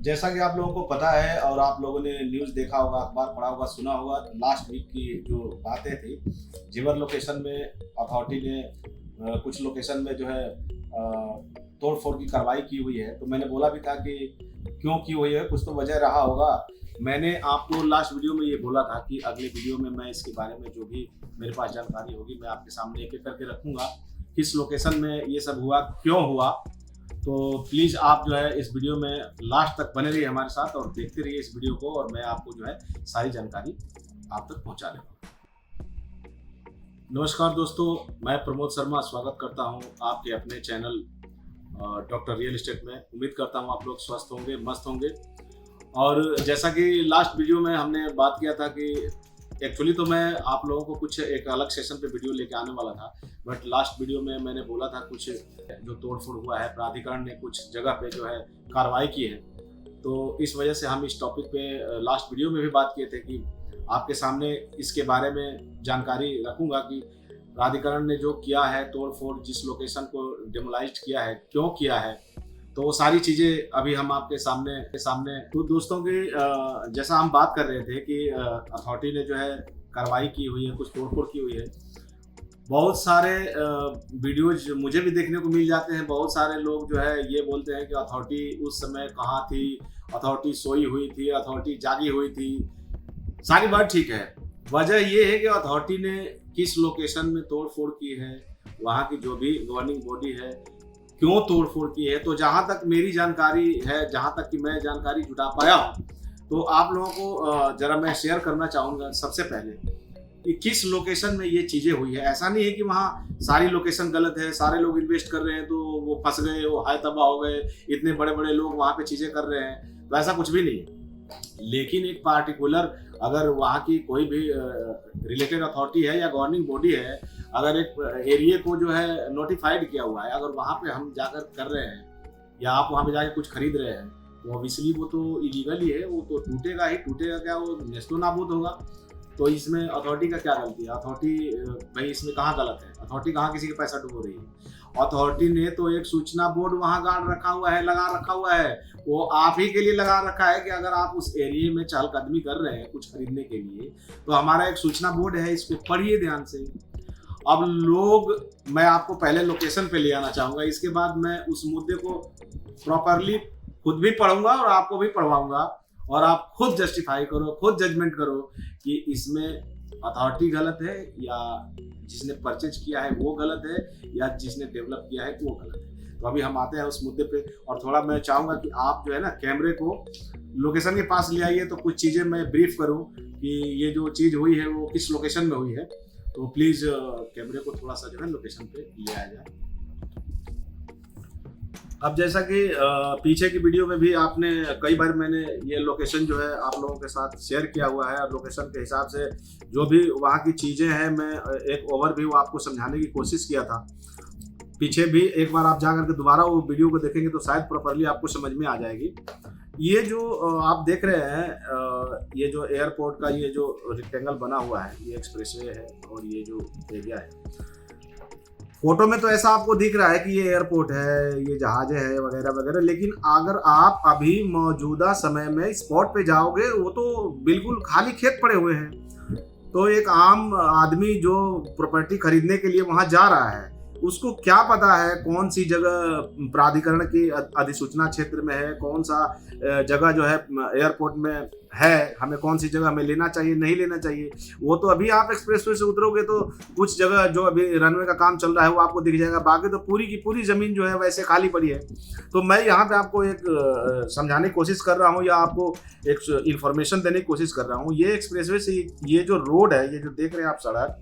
जैसा कि आप लोगों को पता है और आप लोगों ने न्यूज़ देखा होगा, अखबार पढ़ा होगा, सुना होगा, लास्ट वीक की जो बातें थी, जेवर लोकेशन में अथॉरिटी ने कुछ लोकेशन में जो है तोड़ फोड़ की कार्रवाई की हुई है। तो मैंने बोला भी था कि क्यों की हुई है, कुछ तो वजह रहा होगा। मैंने आपको लास्ट वीडियो में ये बोला था कि अगले वीडियो में मैं इसके बारे में जो भी मेरे पास जानकारी होगी मैं आपके सामने एक एक करके रखूंगा, किस लोकेशन में ये सब हुआ, क्यों हुआ। तो प्लीज़ आप जो है इस वीडियो में लास्ट तक बने रहिए हमारे साथ और देखते रहिए इस वीडियो को, और मैं आपको जो है सारी जानकारी आप तक पहुंचा दूंगा। नमस्कार दोस्तों, मैं प्रमोद शर्मा स्वागत करता हूं आपके अपने चैनल डॉक्टर रियल एस्टेट में। उम्मीद करता हूं आप लोग स्वस्थ होंगे, मस्त होंगे। और जैसा कि लास्ट वीडियो में हमने बात किया था कि एक्चुअली तो मैं आप लोगों को कुछ एक अलग सेशन पे वीडियो लेके आने वाला था, बट लास्ट वीडियो में मैंने बोला था कुछ जो तोड़फोड़ हुआ है, प्राधिकरण ने कुछ जगह पे जो है कार्रवाई की है। तो इस वजह से हम इस टॉपिक पे लास्ट वीडियो में भी बात किए थे कि आपके सामने इसके बारे में जानकारी रखूंगा कि प्राधिकरण ने जो किया है तोड़फोड़, जिस लोकेशन को डेमोलाइज्ड किया है, क्यों किया है, तो वो सारी चीज़ें अभी हम आपके सामने तो दोस्तों की जैसा हम बात कर रहे थे कि अथॉरिटी ने जो है कार्रवाई की हुई है, कुछ तोड़फोड़ की हुई है। बहुत सारे वीडियोज मुझे भी देखने को मिल जाते हैं। बहुत सारे लोग जो है ये बोलते हैं कि अथॉरिटी उस समय कहाँ थी, अथॉरिटी सोई हुई थी, अथॉरिटी जागी हुई थी। सारी बात ठीक है, वजह ये है कि अथॉरिटी ने किस लोकेशन में तोड़फोड़ की है, वहाँ की जो भी गवर्निंग बॉडी है क्यों तोड़फोड़ की है। तो जहाँ तक मेरी जानकारी है, जहाँ तक कि मैं जानकारी जुटा पाया हूँ, तो आप लोगों को जरा मैं शेयर करना चाहूँगा सबसे पहले कि किस लोकेशन में ये चीज़ें हुई है। ऐसा नहीं है कि वहाँ सारी लोकेशन गलत है, सारे लोग इन्वेस्ट कर रहे हैं तो वो फंस गए, वो हाय तबाह हो गए, इतने बड़े बड़े लोग वहाँ पे चीज़ें कर रहे हैं, तो ऐसा कुछ भी नहीं है। लेकिन एक पार्टिकुलर अगर वहाँ की कोई भी रिलेटेड अथॉरिटी है या गवर्निंग बॉडी है, अगर एक एरिया को जो है नोटिफाइड किया हुआ है, अगर वहाँ पे हम जाकर कर रहे हैं या आप वहाँ पे जाकर कुछ खरीद रहे हैं, तो ऑब्वियसली वो तो इलीगल ही है, वो तो टूटेगा ही, टूटेगा क्या, वो नेस्तो नाबूद होगा। तो इसमें अथॉरिटी का क्या गलती है? अथॉरिटी भाई इसमें कहाँ गलत है? अथॉरिटी कहाँ किसी के पैसा डुबो रही है? अथॉरिटी ने तो एक सूचना बोर्ड वहाँ गाड़ रखा हुआ है, लगा रखा हुआ है। वो आप ही के लिए लगा रखा है कि अगर आप उस एरिया में चहलकदमी कर रहे हैं कुछ खरीदने के लिए, तो हमारा एक सूचना बोर्ड है, इसको पढ़िए ध्यान से। अब लोग, मैं आपको पहले लोकेशन पे ले आना चाहूँगा, इसके बाद मैं उस मुद्दे को प्रॉपरली खुद भी पढ़ूंगा और आपको भी पढ़वाऊंगा, और आप खुद जस्टिफाई करो, खुद जजमेंट करो कि इसमें अथॉरिटी गलत है या जिसने परचेज किया है वो गलत है या जिसने डेवलप किया है वो गलत है। तो अभी हम आते हैं उस मुद्दे पे, और थोड़ा मैं चाहूँगा कि आप जो है ना कैमरे को लोकेशन के पास ले आइए, तो कुछ चीज़ें मैं ब्रीफ करूँ कि ये जो चीज़ हुई है वो किस लोकेशन में हुई है। तो प्लीज़ कैमरे को थोड़ा सा जो है लोकेशन पे ले आया जाए। अब जैसा कि पीछे की वीडियो में भी आपने कई बार मैंने ये लोकेशन जो है आप लोगों के साथ शेयर किया हुआ है, और लोकेशन के हिसाब से जो भी वहाँ की चीज़ें हैं मैं एक ओवरव्यू आपको समझाने की कोशिश किया था। पीछे भी एक बार आप जा करके दोबारा वो वीडियो को देखेंगे तो शायद प्रॉपरली आपको समझ में आ जाएगी। ये जो आप देख रहे हैं, ये जो एयरपोर्ट का ये जो रेक्टेंगल बना हुआ है, ये एक्सप्रेसवे है और ये जो एरिया है, फोटो में तो ऐसा आपको दिख रहा है कि ये एयरपोर्ट है, ये जहाज़ें हैं वगैरह वगैरह, लेकिन अगर आप अभी मौजूदा समय में स्पॉट पे जाओगे वो तो बिल्कुल खाली खेत पड़े हुए हैं। तो एक आम आदमी जो प्रॉपर्टी खरीदने के लिए वहाँ जा रहा है, उसको क्या पता है कौन सी जगह प्राधिकरण की अधिसूचना क्षेत्र में है, कौन सा जगह जो है एयरपोर्ट में है, हमें कौन सी जगह हमें लेना चाहिए, नहीं लेना चाहिए। वो तो अभी आप एक्सप्रेसवे से उतरोगे तो कुछ जगह जो अभी रनवे का काम चल रहा है वो आपको दिख जाएगा, बाकी तो पूरी की पूरी ज़मीन जो है वैसे खाली पड़ी है। तो मैं यहाँ पे आपको एक समझाने की कोशिश कर रहा हूँ या आपको एक इंफॉर्मेशन देने की कोशिश कर रहा हूँ। ये एक्सप्रेसवे से ये जो रोड है, ये जो देख रहे हैं आप सड़क,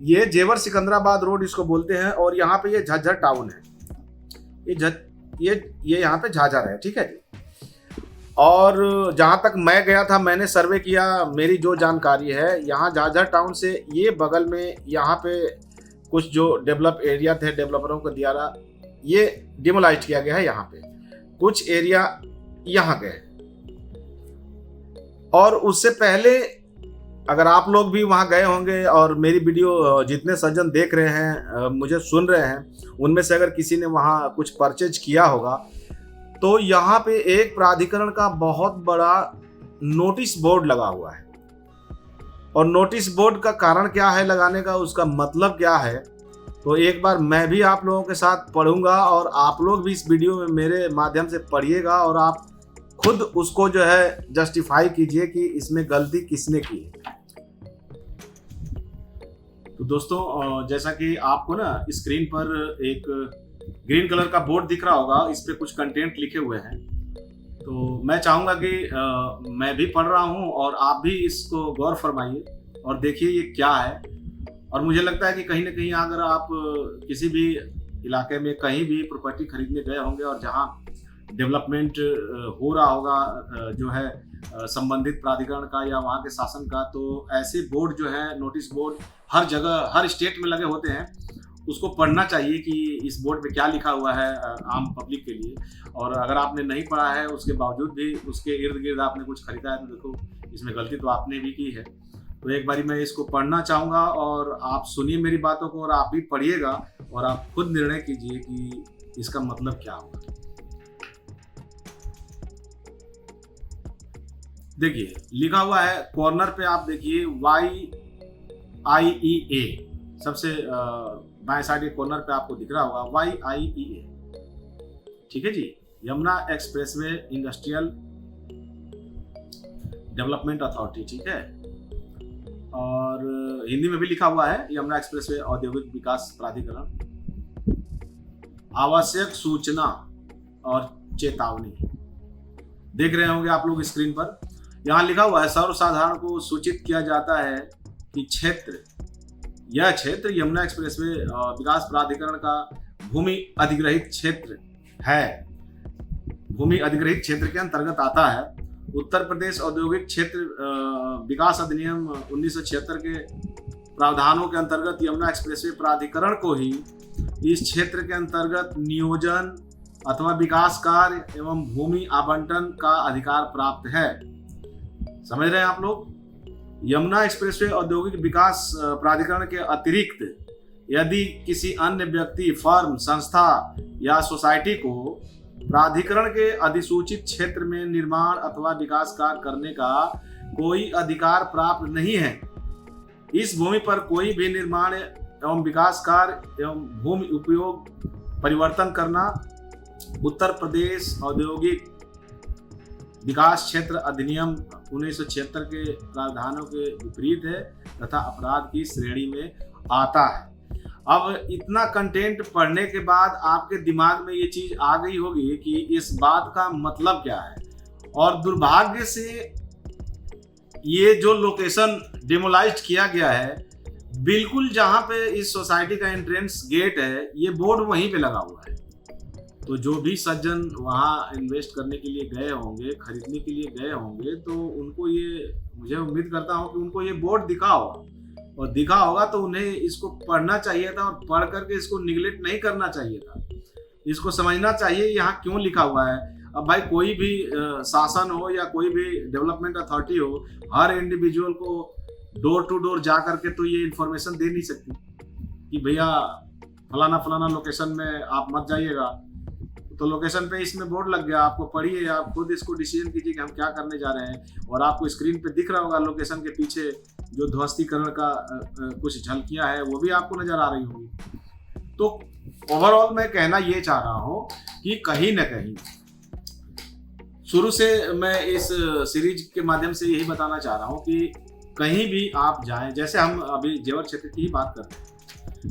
ये जेवर सिकंदराबाद रोड इसको बोलते हैं, और यहाँ पे ये झज्जर टाउन है। ये यहाँ पे झाझर है, ठीक है जी। और जहाँ तक मैं गया था, मैंने सर्वे किया, मेरी जो जानकारी है, यहाँ झाझर टाउन से ये बगल में यहाँ पे कुछ जो डेवलप एरिया थे डेवलपरों को द्वारा ये डिमोलाइज किया गया है। यहाँ पे कुछ एरिया यहाँ गए, और उससे पहले अगर आप लोग भी वहाँ गए होंगे और मेरी वीडियो जितने सज्जन देख रहे हैं, मुझे सुन रहे हैं, उनमें से अगर किसी ने वहाँ कुछ परचेज किया होगा, तो यहाँ पे एक प्राधिकरण का बहुत बड़ा नोटिस बोर्ड लगा हुआ है। और नोटिस बोर्ड का कारण क्या है लगाने का, उसका मतलब क्या है, तो एक बार मैं भी आप लोगों के साथ पढ़ूंगा और आप लोग भी इस वीडियो में मेरे माध्यम से पढ़िएगा और आप खुद उसको जो है जस्टिफाई कीजिए कि इसमें गलती किसने की है। तो दोस्तों, जैसा कि आपको ना स्क्रीन पर एक ग्रीन कलर का बोर्ड दिख रहा होगा, इस पे कुछ कंटेंट लिखे हुए हैं। तो मैं चाहूँगा कि मैं भी पढ़ रहा हूँ और आप भी इसको गौर फरमाइए और देखिए ये क्या है। और मुझे लगता है कि कहीं ना कहीं अगर आप किसी भी इलाके में कहीं भी प्रॉपर्टी खरीदने गए होंगे और जहाँ डेवलपमेंट हो रहा होगा जो है संबंधित प्राधिकरण का या वहाँ के शासन का, तो ऐसे बोर्ड जो है, नोटिस बोर्ड हर जगह हर स्टेट में लगे होते हैं। उसको पढ़ना चाहिए कि इस बोर्ड पे क्या लिखा हुआ है आम पब्लिक के लिए। और अगर आपने नहीं पढ़ा है उसके बावजूद भी उसके इर्द गिर्द आपने कुछ खरीदा है, तो देखो इसमें गलती तो आपने भी की है। तो एक बारी मैं इसको पढ़ना चाहूँगा और आप सुनिए मेरी बातों को और आप भी पढ़िएगा और आप खुद निर्णय कीजिए कि इसका मतलब क्या होगा। देखिए लिखा हुआ है कॉर्नर पे, आप देखिए YIEA, सबसे बाएं साइड के कॉर्नर पे आपको दिख रहा होगा YIEA, ठीक है जी, Yamuna expressway industrial development authority, ठीक है। और हिंदी में भी लिखा हुआ है यमुना एक्सप्रेसवे औद्योगिक विकास प्राधिकरण। आवश्यक सूचना और चेतावनी देख रहे होंगे आप लोग स्क्रीन पर। यहाँ लिखा हुआ है सर्वसाधारण को सूचित किया जाता है कि यह क्षेत्र यमुना एक्सप्रेसवे विकास प्राधिकरण का भूमि अधिग्रहित क्षेत्र है, भूमि अधिग्रहित क्षेत्र के अंतर्गत आता है। उत्तर प्रदेश औद्योगिक क्षेत्र विकास अधिनियम 1976 के प्रावधानों के अंतर्गत यमुना एक्सप्रेसवे प्राधिकरण को ही इस क्षेत्र के अंतर्गत नियोजन अथवा विकास कार्य एवं भूमि आवंटन का अधिकार प्राप्त है। समझ रहे हैं आप लोग। यमुना एक्सप्रेसवे औद्योगिक विकास प्राधिकरण के अतिरिक्त यदि किसी अन्य व्यक्ति, फर्म, संस्था या सोसाइटी को प्राधिकरण के अधिसूचित क्षेत्र में निर्माण अथवा विकास कार्य करने का कोई अधिकार प्राप्त नहीं है, इस भूमि पर कोई भी निर्माण एवं विकास कार्य एवं भूमि उपयोग परिवर्तन करना उत्तर प्रदेश औद्योगिक विकास क्षेत्र अधिनियम 1976 के प्रावधानों के विपरीत है तथा अपराध की श्रेणी में आता है। अब इतना कंटेंट पढ़ने के बाद आपके दिमाग में ये चीज आ गई होगी कि इस बात का मतलब क्या है। और दुर्भाग्य से ये जो लोकेशन डेमोलाइज्ड किया गया है, बिल्कुल जहां पे इस सोसाइटी का एंट्रेंस गेट है, ये बोर्ड वहीं पे लगा हुआ है। तो जो भी सज्जन वहाँ इन्वेस्ट करने के लिए गए होंगे, खरीदने के लिए गए होंगे, तो उनको ये, मुझे उम्मीद करता हूँ कि उनको ये बोर्ड दिखा होगा, और दिखा होगा तो उन्हें इसको पढ़ना चाहिए था और पढ़ करके इसको निगलेक्ट नहीं करना चाहिए था। इसको समझना चाहिए यहाँ क्यों लिखा हुआ है। अब भाई कोई भी शासन हो या कोई भी डेवलपमेंट अथॉरिटी हो, हर इंडिविजुअल को डोर टू डोर जा करके तो ये इन्फॉर्मेशन दे नहीं सकती कि भैया फलाना फलाना लोकेशन में आप मत जाइएगा। तो लोकेशन पे इसमें बोर्ड लग गया, आपको पढ़िए, आप खुद इसको डिसीजन कीजिए कि हम क्या करने जा रहे हैं। और आपको स्क्रीन पे दिख रहा होगा लोकेशन के पीछे जो ध्वस्तीकरण का कुछ झलकियां है, वो भी आपको नजर आ रही होंगी। तो ओवरऑल मैं कहना ये चाह रहा हूँ कि कहीं ना कहीं शुरू से मैं इस सीरीज के माध्यम से यही बताना चाह रहा हूँ कि कहीं भी आप जाएं, जैसे हम अभी जेवर क्षेत्र की ही बात करते हैं,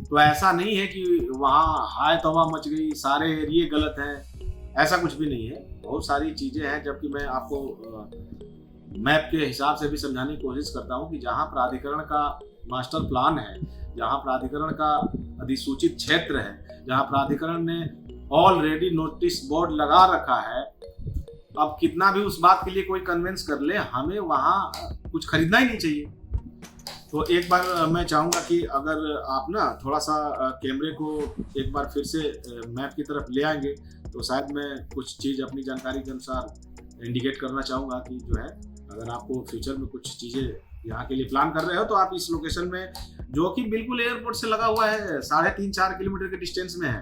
तो ऐसा नहीं है कि वहाँ हाय तौबा मच गई, सारे एरिए गलत हैं, ऐसा कुछ भी नहीं है। बहुत सारी चीज़ें हैं, जबकि मैं आपको मैप के हिसाब से भी समझाने की कोशिश करता हूँ कि जहाँ प्राधिकरण का मास्टर प्लान है, जहाँ प्राधिकरण का अधिसूचित क्षेत्र है, जहाँ प्राधिकरण ने ऑलरेडी नोटिस बोर्ड लगा रखा है, अब कितना भी उस बात के लिए कोई कन्विंस कर ले, हमें वहाँ कुछ खरीदना ही नहीं चाहिए। तो एक बार मैं चाहूँगा कि अगर आप ना थोड़ा सा कैमरे को एक बार फिर से मैप की तरफ ले आएंगे, तो शायद मैं कुछ चीज़ अपनी जानकारी के अनुसार इंडिकेट करना चाहूँगा कि जो है, अगर आपको फ्यूचर में कुछ चीज़ें यहाँ के लिए प्लान कर रहे हो, तो आप इस लोकेशन में, जो कि बिल्कुल एयरपोर्ट से लगा हुआ है, 3.5-4 किलोमीटर के डिस्टेंस में है,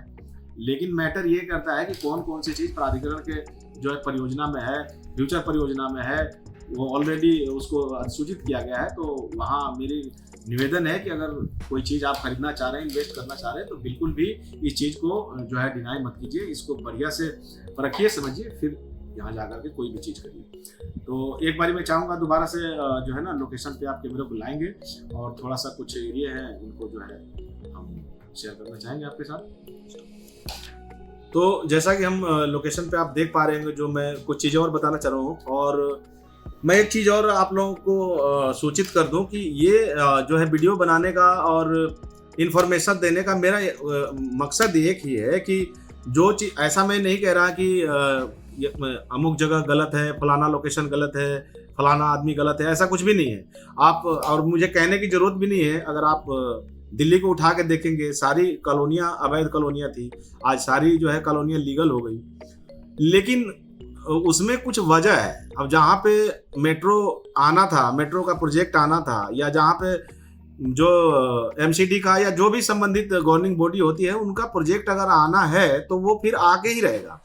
लेकिन मैटर ये करता है कि कौन कौन सी चीज़ प्राधिकरण के जो है परियोजना में है, फ्यूचर परियोजना में है, वो ऑलरेडी उसको अधिसूचित किया गया है। तो वहाँ मेरी निवेदन है कि अगर कोई चीज़ आप खरीदना चाह रहे हैं, इन्वेस्ट करना चाह रहे हैं, तो बिल्कुल भी इस चीज़ को जो है डिनाई मत कीजिए, इसको बढ़िया से परखिए, समझिए, फिर यहाँ जा करके कोई भी चीज़ करिए। तो एक बारी मैं चाहूँगा दोबारा से जो है ना लोकेशन पे आप कैमरे को लाएंगे और थोड़ा सा कुछ एरिया है उनको जो है हम शेयर करना चाहेंगे आपके साथ। तो जैसा कि हम लोकेशन पे आप देख पा रहे हैं, जो मैं कुछ चीज़ें और बताना चाह रहा हूँ, और मैं एक चीज़ और आप लोगों को सूचित कर दूं कि ये जो है वीडियो बनाने का और इन्फॉर्मेशन देने का मेरा मकसद एक ही है कि जो चीज़, ऐसा मैं नहीं कह रहा कि अमुक जगह गलत है, फलाना लोकेशन गलत है, फलाना आदमी गलत है, ऐसा कुछ भी नहीं है। आप, और मुझे कहने की ज़रूरत भी नहीं है, अगर आप दिल्ली को उठा के देखेंगे, सारी कॉलोनियाँ अवैध कॉलोनियाँ थी, आज सारी जो है कॉलोनियाँ लीगल हो गई, लेकिन उसमें कुछ वजह है। अब जहाँ पे मेट्रो आना था, मेट्रो का प्रोजेक्ट आना था, या जहाँ पे जो एमसीडी का या जो भी संबंधित गवर्निंग बॉडी होती है उनका प्रोजेक्ट अगर आना है तो वो फिर आके ही रहेगा।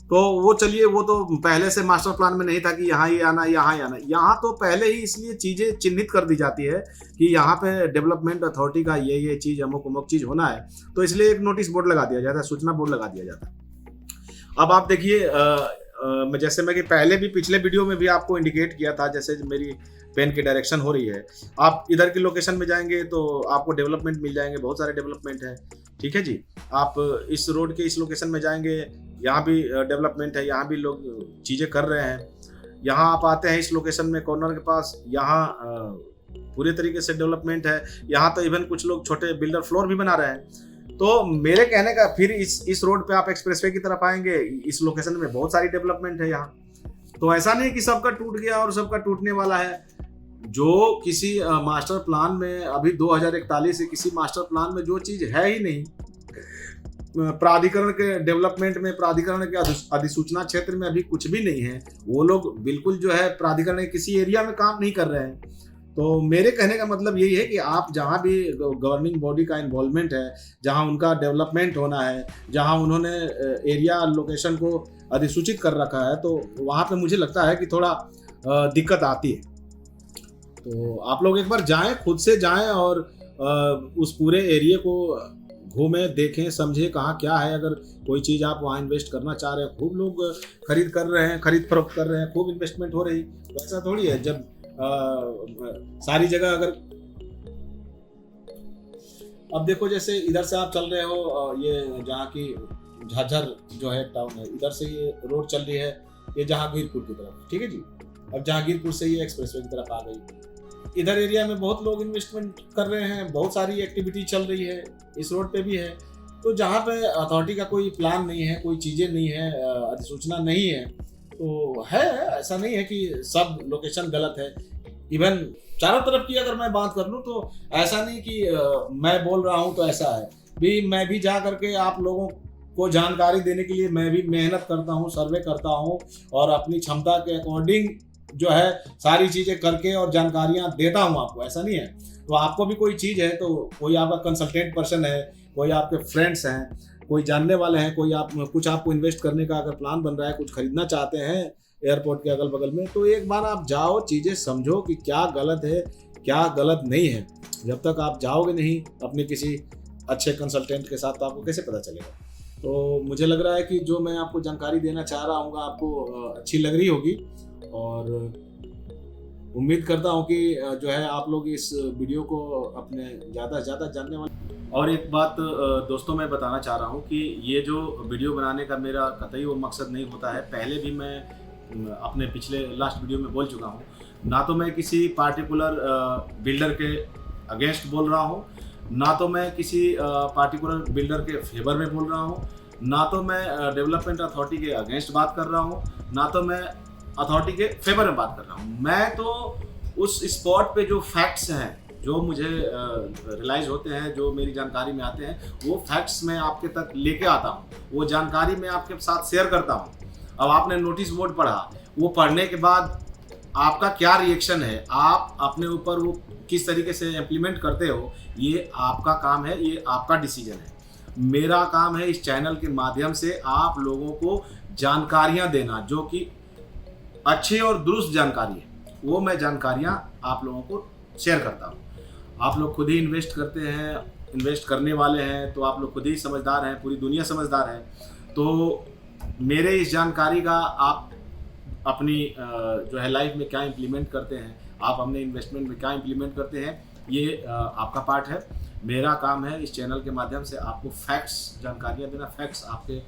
तो वो चलिए, वो तो पहले से मास्टर प्लान में नहीं था कि यहाँ ही आना, यहाँ ही आना। यहाँ तो पहले ही इसलिए चीज़ें चिन्हित कर दी जाती है कि यहाँ पे डेवलपमेंट अथॉरिटी का ये चीज़, अमुक अमुक चीज़ होना है, तो इसलिए एक नोटिस बोर्ड लगा दिया जाता है, सूचना बोर्ड लगा दिया जाता है। अब आप देखिए, जैसे मैं कि पहले भी पिछले वीडियो में भी आपको इंडिकेट किया था, जैसे मेरी पेन की डायरेक्शन हो रही है, आप इधर की लोकेशन में जाएंगे तो आपको डेवलपमेंट मिल जाएंगे, बहुत सारे डेवलपमेंट है, ठीक है जी। आप इस रोड के इस लोकेशन में जाएंगे, यहाँ भी डेवलपमेंट है, यहाँ भी लोग चीज़ें कर रहे हैं। यहाँ आप आते हैं इस लोकेशन में कॉर्नर के पास, यहाँ पूरे तरीके से डेवलपमेंट है। यहाँ तो इवन कुछ लोग छोटे बिल्डर फ्लोर भी बना रहे हैं। तो मेरे कहने का, फिर इस रोड पे आप एक्सप्रेसवे की तरफ आएंगे, इस लोकेशन में बहुत सारी डेवलपमेंट है यहाँ। तो ऐसा नहीं कि सबका टूट गया और सबका टूटने वाला है। जो किसी मास्टर प्लान में, अभी 2041 से किसी मास्टर प्लान में जो चीज़ है ही नहीं, प्राधिकरण के डेवलपमेंट में, प्राधिकरण के अधिसूचना क्षेत्र में अभी कुछ भी नहीं है, वो लोग बिल्कुल जो है प्राधिकरण के किसी एरिया में काम नहीं कर रहे हैं। तो मेरे कहने का मतलब यही है कि आप जहाँ भी गवर्निंग बॉडी का इन्वॉल्वमेंट है, जहाँ उनका डेवलपमेंट होना है, जहाँ उन्होंने एरिया लोकेशन को अधिसूचित कर रखा है, तो वहाँ पे मुझे लगता है कि थोड़ा दिक्कत आती है। तो आप लोग एक बार जाएं, खुद से जाएं और उस पूरे एरिया को घूमें, देखें, समझें कहाँ क्या है। अगर कोई चीज़ आप वहाँ इन्वेस्ट करना चाह रहे हैं, खूब लोग खरीद कर रहे हैं, खरीद फरोख्त कर रहे हैं, खूब इन्वेस्टमेंट हो रही। तो ऐसा थोड़ी है, जब सारी जगह अगर, अब देखो जैसे इधर से आप चल रहे हो, ये जहाँ की झाझर जो है टाउन है, इधर से ये रोड चल रही है, ये जहांगीरपुर की तरफ, ठीक है जी। अब जहांगीरपुर से ये एक्सप्रेसवे की तरफ आ गई। इधर एरिया में बहुत लोग इन्वेस्टमेंट कर रहे हैं, बहुत सारी एक्टिविटी चल रही है, इस रोड पे भी है। तो जहाँ पे अथॉरिटी का कोई प्लान नहीं है, कोई चीज़ें नहीं है, अधिसूचना नहीं है, तो है, ऐसा नहीं है कि सब लोकेशन गलत है। इवन चारों तरफ की अगर मैं बात कर लूँ तो ऐसा नहीं कि मैं बोल रहा हूँ तो ऐसा है भी, मैं भी जा करके आप लोगों को जानकारी देने के लिए मैं भी मेहनत करता हूँ, सर्वे करता हूँ, और अपनी क्षमता के अकॉर्डिंग जो है सारी चीज़ें करके और जानकारियाँ देता हूँ आपको, ऐसा नहीं है। तो आपको भी कोई चीज़ है, तो कोई आपका कंसल्टेंट पर्सन है, कोई आपके फ्रेंड्स हैं, कोई जानने वाले हैं, कोई आप कुछ आपको इन्वेस्ट करने का अगर प्लान बन रहा है, कुछ खरीदना चाहते हैं एयरपोर्ट के अगल बगल में, तो एक बार आप जाओ, चीज़ें समझो कि क्या गलत है क्या गलत नहीं है। जब तक आप जाओगे नहीं अपने किसी अच्छे कंसल्टेंट के साथ, तो आपको कैसे पता चलेगा। तो मुझे लग रहा है कि जो मैं आपको जानकारी देना चाह रहा हूँ आपको अच्छी लग रही होगी, और उम्मीद करता हूँ कि जो है आप लोग इस वीडियो को अपने ज़्यादा से ज़्यादा जानने वाले। और एक बात दोस्तों मैं बताना चाह रहा हूँ कि ये जो वीडियो बनाने का मेरा कतई वो मकसद नहीं होता है। पहले भी मैं अपने पिछले लास्ट वीडियो में बोल चुका हूँ, ना तो मैं किसी पार्टिकुलर बिल्डर के अगेंस्ट बोल रहा हूँ, ना तो मैं किसी पार्टिकुलर बिल्डर के फेवर में बोल रहा हूँ, ना तो मैं डेवलपमेंट अथॉरिटी के अगेंस्ट बात कर रहा हूँ, ना तो मैं अथॉरिटी के फेवर में बात कर रहा हूँ। मैं तो उस स्पॉट पे जो फैक्ट्स हैं, जो मुझे रियलाइज़ होते हैं, जो मेरी जानकारी में आते हैं, वो फैक्ट्स मैं आपके तक लेके आता हूँ, वो जानकारी मैं आपके साथ शेयर करता हूँ। अब आपने नोटिस बोर्ड पढ़ा, वो पढ़ने के बाद आपका क्या रिएक्शन है, आप अपने ऊपर वो किस तरीके से इम्प्लीमेंट करते हो, ये आपका काम है, ये आपका डिसीजन है। मेरा काम है इस चैनल के माध्यम से आप लोगों को जानकारियां देना, जो कि अच्छी और दुरुस्त जानकारी है, वो मैं जानकारियां आप लोगों को शेयर करता हूँ। आप लोग खुद ही इन्वेस्ट करते हैं, इन्वेस्ट करने वाले हैं, तो आप लोग खुद ही समझदार हैं, पूरी दुनिया समझदार है। तो मेरे इस जानकारी का आप अपनी जो है लाइफ में क्या इम्प्लीमेंट करते हैं, आप अपने इन्वेस्टमेंट में क्या इम्प्लीमेंट करते हैं, ये आपका पार्ट है। मेरा काम है इस चैनल के माध्यम से आपको फैक्ट्स जानकारियाँ देना, फैक्ट्स आपके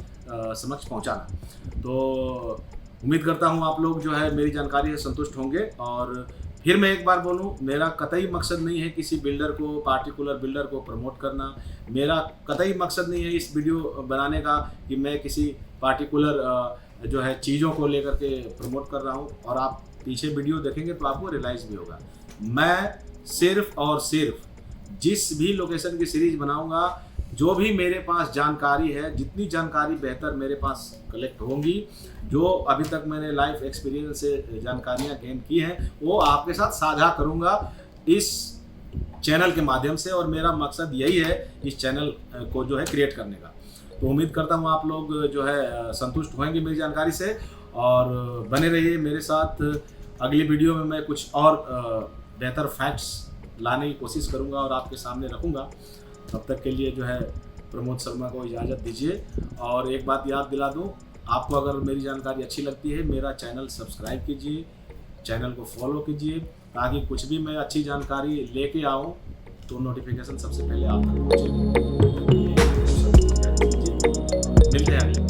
समक्ष पहुंचाना। तो उम्मीद करता हूं आप लोग जो है मेरी जानकारी से संतुष्ट होंगे। और फिर मैं एक बार बोलूं, मेरा कतई मकसद नहीं है किसी बिल्डर को, पार्टिकुलर बिल्डर को प्रमोट करना। मेरा कतई मकसद नहीं है इस वीडियो बनाने का कि मैं किसी पार्टिकुलर जो है चीज़ों को लेकर के प्रमोट कर रहा हूं। और आप पीछे वीडियो देखेंगे तो आपको रियलाइज़ भी होगा, मैं सिर्फ और सिर्फ जिस भी लोकेशन की सीरीज बनाऊंगा, जो भी मेरे पास जानकारी है, जितनी जानकारी बेहतर मेरे पास कलेक्ट होंगी, जो अभी तक मैंने लाइफ एक्सपीरियंस से जानकारियां गेन की हैं, वो आपके साथ साझा करूंगा इस चैनल के माध्यम से। और मेरा मकसद यही है इस चैनल को जो है क्रिएट करने का। तो उम्मीद करता हूँ आप लोग जो है संतुष्ट होंगे मेरी जानकारी से, और बने रहिए मेरे साथ। अगली वीडियो में मैं कुछ और बेहतर फैक्ट्स लाने की कोशिश करूँगा और आपके सामने रखूँगा। तब तक के लिए जो है प्रमोद शर्मा को इजाज़त दीजिए। और एक बात याद दिला दूं, आपको अगर मेरी जानकारी अच्छी लगती है, मेरा चैनल सब्सक्राइब कीजिए, चैनल को फॉलो कीजिए, ताकि कुछ भी मैं अच्छी जानकारी लेके आऊं तो नोटिफिकेशन सबसे पहले आप तक पहुंचे। मिलते हैं अगले